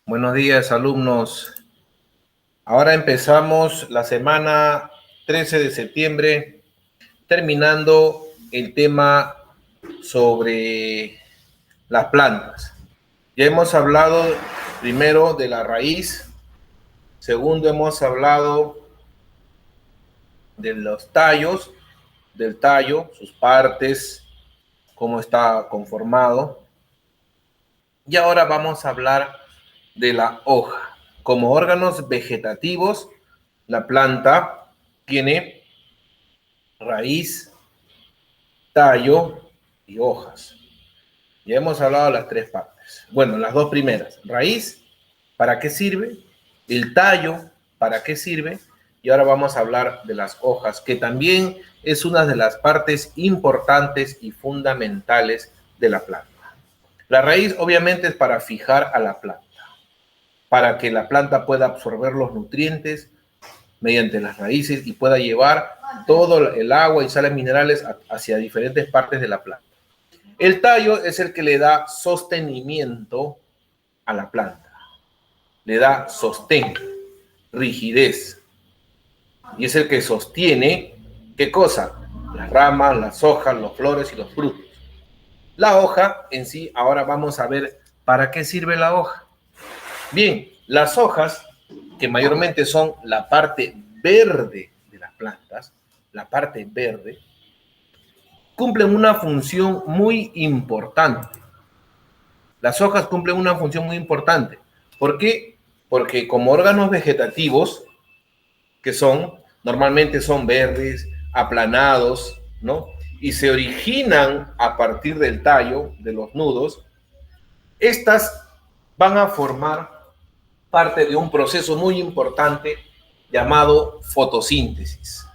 Buenos días, alumnos. Ahora empezamos la semana 13 de septiembre, terminando el tema sobre las plantas. Ya hemos hablado primero de la raíz, segundo hemos hablado de los tallos, del tallo, sus partes, cómo está conformado. Y ahora vamos a hablar de la hoja. Como órganos vegetativos, la planta tiene raíz, tallo y hojas. Ya hemos hablado de las tres partes. Bueno, las dos primeras. Raíz, ¿para qué sirve? El tallo, ¿para qué sirve? Y ahora vamos a hablar de las hojas, que también es una de las partes importantes y fundamentales de la planta. La raíz obviamente es para fijar a la planta, para que la planta pueda absorber los nutrientes mediante las raíces y pueda llevar todo el agua y sales minerales hacia diferentes partes de la planta. El tallo es el que le da sostenimiento a la planta, le da sostén, rigidez, y es el que sostiene, ¿qué cosa? Las ramas, las hojas, las flores y los frutos. La hoja en sí, ahora vamos a ver para qué sirve la hoja. Bien, las hojas, que mayormente son la parte verde de las plantas, la parte verde, cumplen una función muy importante. Las hojas cumplen una función muy importante. ¿Por qué? Porque como órganos vegetativos, que normalmente son verdes, aplanados, ¿no? Y se originan a partir del tallo, de los nudos, estas van a formar parte de un proceso muy importante llamado fotosíntesis.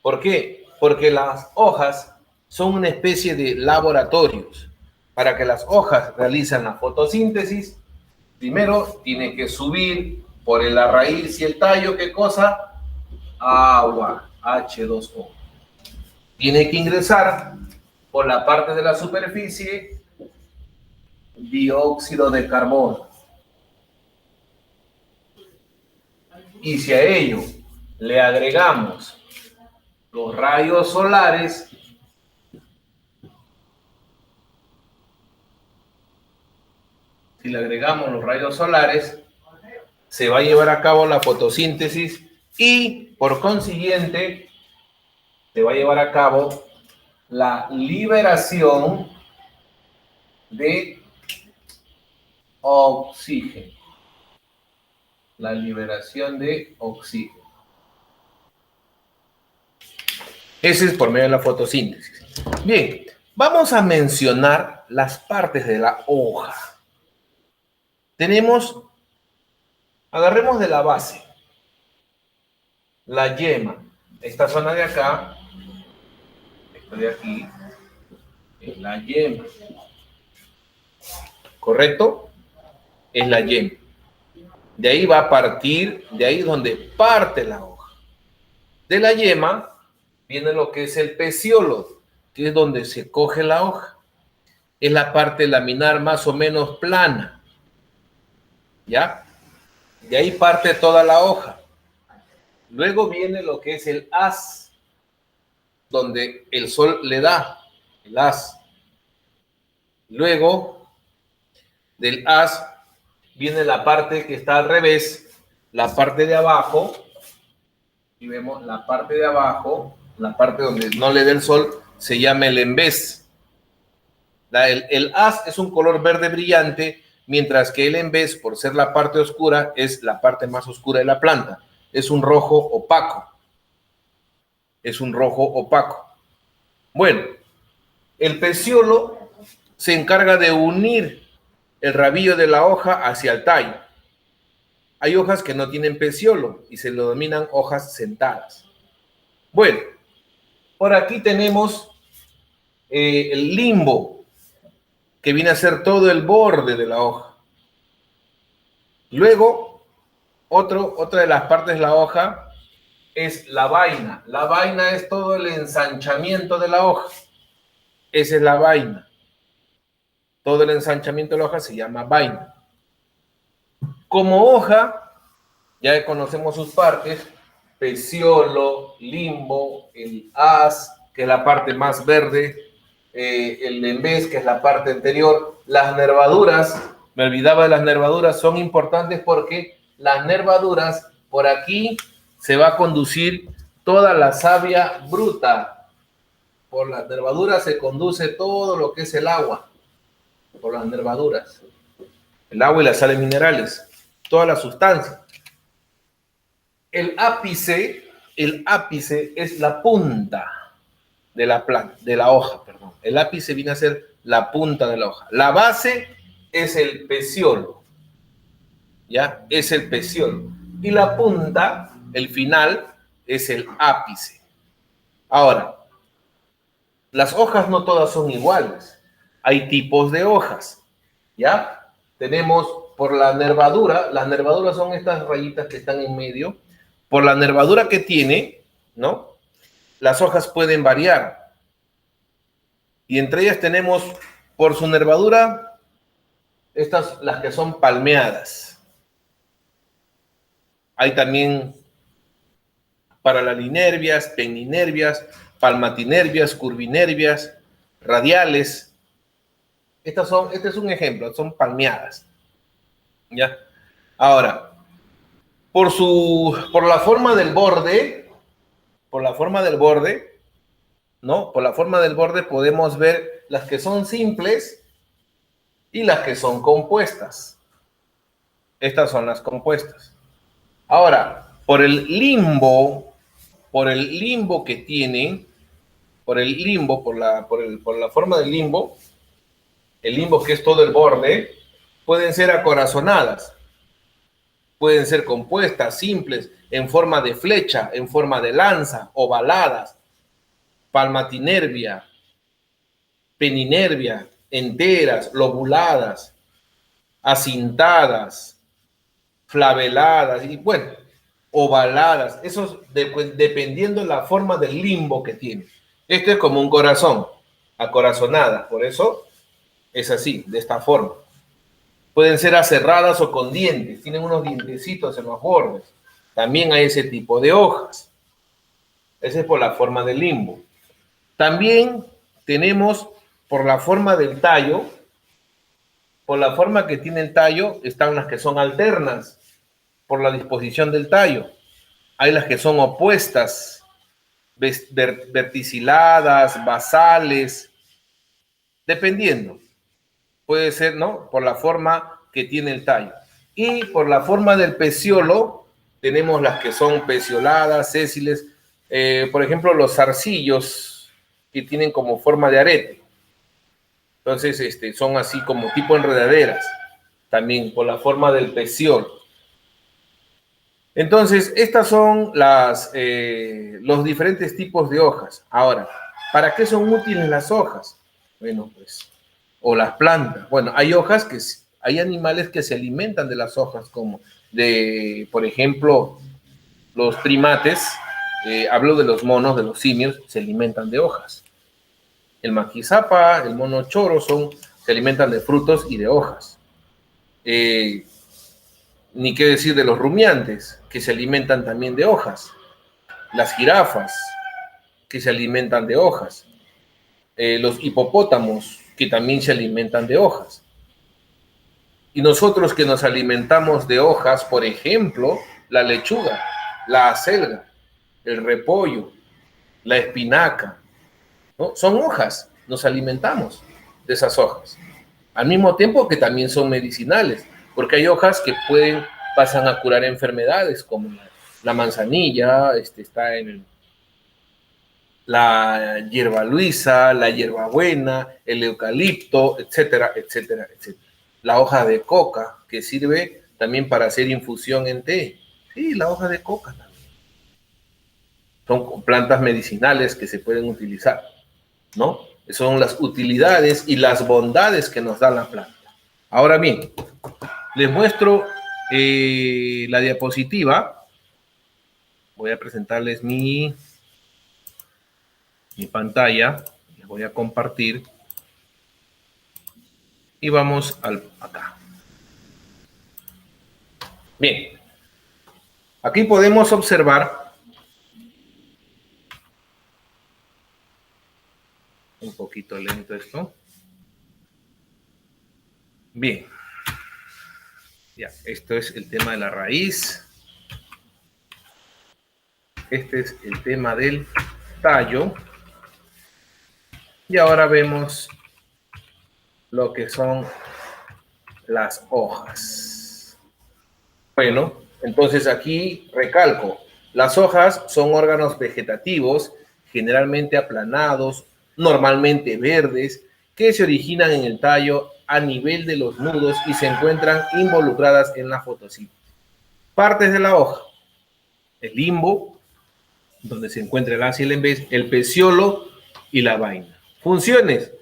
¿Por qué? Porque las hojas son una especie de laboratorios. Para que las hojas realicen la fotosíntesis, primero tiene que subir por la raíz y el tallo, ¿qué cosa? Agua, H2O. Tiene que ingresar por la parte de la superficie dióxido de carbono. Y si a ello le agregamos los rayos solares, se va a llevar a cabo la fotosíntesis y por consiguiente se va a llevar a cabo la liberación de oxígeno. Ese es por medio de la fotosíntesis. Bien, vamos a mencionar las partes de la hoja. Agarremos de la base, la yema, esta zona de acá, esta de aquí, es la yema. ¿Correcto? Es la yema. De ahí va a partir, de ahí es donde parte la hoja. De la yema viene lo que es el peciolo, que es donde se coge la hoja. Es la parte laminar más o menos plana. ¿Ya? De ahí parte toda la hoja. Luego viene lo que es el haz, donde el sol le da, el haz. Luego del haz viene la parte que está al revés, la parte de abajo, y vemos la parte de abajo, la parte donde no le da el sol, se llama el envés. El haz es un color verde brillante, mientras que el envés, por ser la parte oscura, es la parte más oscura de la planta. Es un rojo opaco. Bueno, el peciolo se encarga de unir el rabillo de la hoja hacia el tallo. Hay hojas que no tienen peciolo y se lo denominan hojas sentadas. Bueno, por aquí tenemos el limbo, que viene a ser todo el borde de la hoja. Luego, otra de las partes de la hoja es la vaina. La vaina es todo el ensanchamiento de la hoja. Esa es la vaina. Todo el ensanchamiento de la hoja se llama vaina. Como hoja, ya conocemos sus partes: peciolo, limbo, el haz, que es la parte más verde, el embés, que es la parte anterior, las nervaduras. Me olvidaba de las nervaduras, son importantes porque las nervaduras, por aquí se va a conducir toda la savia bruta. Por las nervaduras se conduce todo lo que es el agua, por las nervaduras. El agua y las sales minerales, toda la sustancia. El ápice es la punta de la planta, de la hoja, perdón. El ápice viene a ser la punta de la hoja. La base es el peciolo, ¿ya? Es el peciolo. Y la punta, el final, es el ápice. Ahora, las hojas no todas son iguales. Hay tipos de hojas, ¿ya? Tenemos por la nervadura, las nervaduras son estas rayitas que están en medio. Por la nervadura que tiene, ¿no? Las hojas pueden variar. Y entre ellas tenemos, por su nervadura, estas, las que son palmeadas. Hay también paralelinervias, peninervias, palmatinervias, curvinervias, radiales. Este es un ejemplo, son palmeadas. ¿Ya? Ahora, por la forma del borde, ¿no? Por la forma del borde podemos ver las que son simples y las que son compuestas. Estas son las compuestas. Ahora, por el limbo que tienen, por la forma del limbo, el limbo que es todo el borde, pueden ser acorazonadas, pueden ser compuestas, simples, en forma de flecha, en forma de lanza, ovaladas, palmatinervia, peninervia, enteras, lobuladas, acintadas, flaveladas y bueno, ovaladas. Eso dependiendo de la forma del limbo que tiene. Este es como un corazón, acorazonada, por eso es así, de esta forma. Pueden ser aserradas o con dientes, tienen unos dientecitos en los bordes. También hay ese tipo de hojas. Ese es por la forma del limbo. También tenemos por la forma del tallo, por la forma que tiene el tallo, están las que son alternas, por la disposición del tallo. Hay las que son opuestas, verticiladas, basales, dependiendo. Puede ser, ¿no? Por la forma que tiene el tallo. Y por la forma del peciolo, tenemos las que son pecioladas, sésiles, por ejemplo, los zarcillos, que tienen como forma de arete. Entonces, son así como tipo enredaderas, también por la forma del peciolo. Entonces, estas son los diferentes tipos de hojas. Ahora, ¿para qué son útiles las hojas? Bueno, pues, o las plantas. Bueno, hay animales que se alimentan de las hojas, como por ejemplo, los primates, hablo de los monos, de los simios, se alimentan de hojas. El maquizapa, el mono choro, se alimentan de frutos y de hojas. Ni qué decir de los rumiantes, que se alimentan también de hojas. Las jirafas, que se alimentan de hojas. Los hipopótamos, que también se alimentan de hojas. Y nosotros que nos alimentamos de hojas, por ejemplo, la lechuga, la acelga, el repollo, la espinaca, ¿no? Son hojas, nos alimentamos de esas hojas. Al mismo tiempo que también son medicinales, porque hay hojas que pasan a curar enfermedades como la manzanilla, está en la hierba luisa, la hierbabuena, el eucalipto, etcétera, etcétera, etcétera. La hoja de coca, que sirve también para hacer infusión en té. Sí, la hoja de coca también. Son plantas medicinales que se pueden utilizar, ¿no? Son las utilidades y las bondades que nos da la planta. Ahora bien, les muestro la diapositiva. Voy a presentarles mi pantalla. Les voy a compartir y vamos acá. Bien, aquí podemos observar un poquito lento esto. Bien, ya, esto es el tema de la raíz. Este es el tema del tallo. Y ahora vemos lo que son las hojas. Bueno, entonces aquí recalco, las hojas son órganos vegetativos, generalmente aplanados, normalmente verdes, que se originan en el tallo a nivel de los nudos y se encuentran involucradas en la fotosíntesis. Partes de la hoja: el limbo, donde se encuentra el haz y el embés, el peciolo y la vaina. Funciones: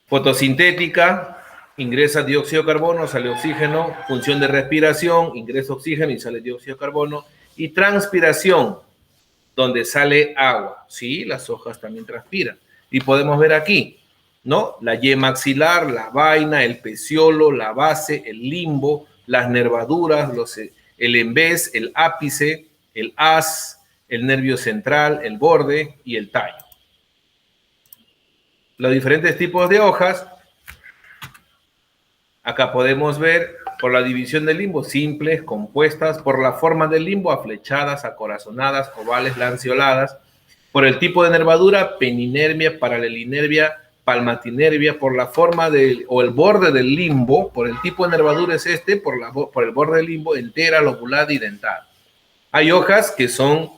fotosintética, ingresa dióxido de carbono, sale oxígeno. Función de respiración, ingresa oxígeno y sale dióxido de carbono. Y transpiración, donde sale agua. Sí, las hojas también transpiran. Y podemos ver aquí, ¿no? La yema axilar, la vaina, el peciolo, la base, el limbo, las nervaduras, el embés, el ápice, el haz, el nervio central, el borde y el tallo. Los diferentes tipos de hojas. Acá podemos ver por la división del limbo: simples, compuestas; por la forma del limbo, aflechadas, acorazonadas, ovales, lanceoladas; por el tipo de nervadura, peninervia, paralelinervia, palmatinervia; por la forma o el borde del limbo, por el tipo de nervadura es este; por el borde del limbo, entera, lobulada y dentada. Hay hojas que son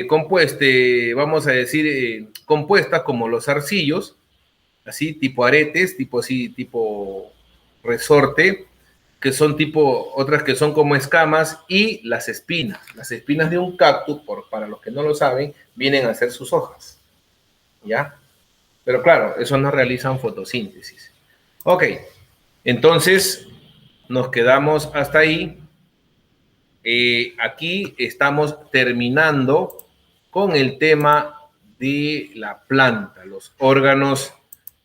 compuestas, vamos a decir, compuestas como los zarcillos, así, tipo aretes, tipo resorte, que son otras que son como escamas, y las espinas. Las espinas de un cactus, para los que no lo saben, vienen a ser sus hojas, ¿ya? Pero claro, eso no realizan fotosíntesis. Ok, entonces nos quedamos hasta ahí. Aquí estamos terminando con el tema de la planta, los órganos.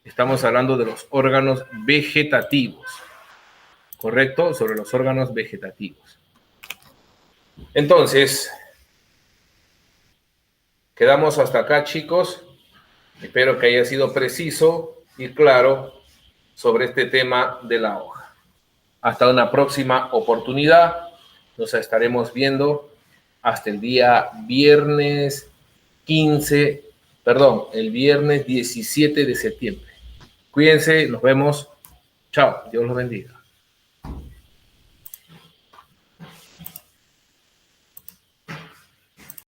Estamos hablando de los órganos vegetativos, ¿correcto? Sobre los órganos vegetativos. Entonces, quedamos hasta acá, chicos. Espero que haya sido preciso y claro sobre este tema de la hoja. Hasta una próxima oportunidad. Nos estaremos viendo hasta el día viernes 17 de septiembre. Cuídense, nos vemos. Chao, Dios los bendiga.